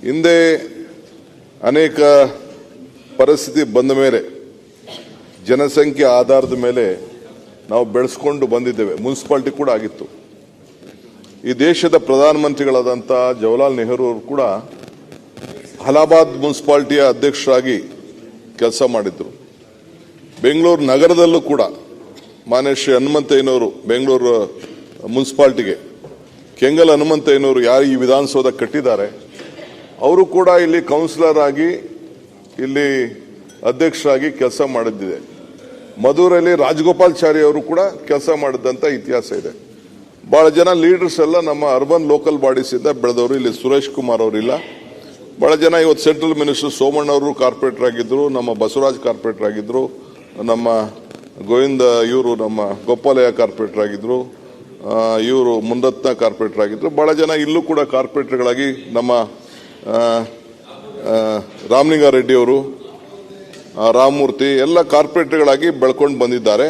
ಹಿಂದೆ ಅನೇಕ ಪರಿಸ್ಥಿತಿ ಬಂದ ಮೇಲೆ ಜನಸಂಖ್ಯೆ ಆಧಾರದ ಮೇಲೆ ನಾವು ಬೆಳೆಸ್ಕೊಂಡು ಬಂದಿದ್ದೇವೆ. ಮುನ್ಸಿಪಾಲಿಟಿ ಕೂಡ ಆಗಿತ್ತು. ಈ ದೇಶದ ಪ್ರಧಾನಮಂತ್ರಿಗಳಾದಂಥ ಜವಾಹರ್ಲಾಲ್ ನೆಹರು ಅವರು ಕೂಡ ಅಲಹಾಬಾದ್ ಮುನ್ಸಿಪಾಲಿಟಿಯ ಅಧ್ಯಕ್ಷರಾಗಿ ಕೆಲಸ ಮಾಡಿದ್ರು. ಬೆಂಗಳೂರು ನಗರದಲ್ಲೂ ಕೂಡ ಮಾನ್ಯ ಶ್ರೀ ಹನುಮಂತಯ್ಯನವರು ಬೆಂಗಳೂರು ಮುನ್ಸಿಪಾಲಿಟಿಗೆ ಕೆಂಗಲ್ ಹನುಮಂತಯ್ಯನವರು ಯಾರು ಈ ವಿಧಾನಸೌಧ ಕಟ್ಟಿದ್ದಾರೆ ಅವರು ಕೂಡ ಇಲ್ಲಿ ಕೌನ್ಸಿಲರ್ ಆಗಿ ಇಲ್ಲಿ ಅಧ್ಯಕ್ಷರಾಗಿ ಕೆಲಸ ಮಾಡಿದ್ದಿದೆ. ಮಧುರಲ್ಲಿ ರಾಜಗೋಪಾಲಾಚಾರಿ ಅವರು ಕೂಡ ಕೆಲಸ ಮಾಡಿದಂಥ ಇತಿಹಾಸ ಇದೆ. ಬಹಳ ಜನ ಲೀಡರ್ಸ್ ಎಲ್ಲ ನಮ್ಮ ಅರ್ಬನ್ ಲೋಕಲ್ ಬಾಡೀಸ್ ಇಂದ ಬೆಳೆದವರು. ಇಲ್ಲಿ ಸುರೇಶ್ ಕುಮಾರ್ ಅವರಿಲ್ಲ. ಬಹಳ ಜನ ಇವತ್ತು ಸೆಂಟ್ರಲ್ ಮಿನಿಸ್ಟರ್ ಸೋಮಣ್ಣ ಅವರು ಕಾರ್ಪೊರೇಟರ್ ಆಗಿದ್ರು, ನಮ್ಮ ಬಸವರಾಜ್ ಕಾರ್ಪೊರೇಟರ್ ಆಗಿದ್ರು, ನಮ್ಮ ಗೋವಿಂದ ಇವರು ನಮ್ಮ ಗೋಪಾಲಯ್ಯ ಕಾರ್ಪೊರೇಟರ್ ಆಗಿದ್ರು, ಇವರು ಮುನರತ್ನ ಕಾರ್ಪೊರೇಟರ್ ಆಗಿದ್ರು. ಬಹಳ ಜನ ಇಲ್ಲೂ ಕೂಡ ಕಾರ್ಪೊರೇಟರ್ಗಳಾಗಿ ನಮ್ಮ ರಾಮಲಿಂಗಾರೆಡ್ಡಿ ಅವರು, ರಾಮಮೂರ್ತಿ ಎಲ್ಲ ಕಾರ್ಪೊರೇಟರ್ಗಳಾಗಿ ಬೆಳ್ಕೊಂಡು ಬಂದಿದ್ದಾರೆ.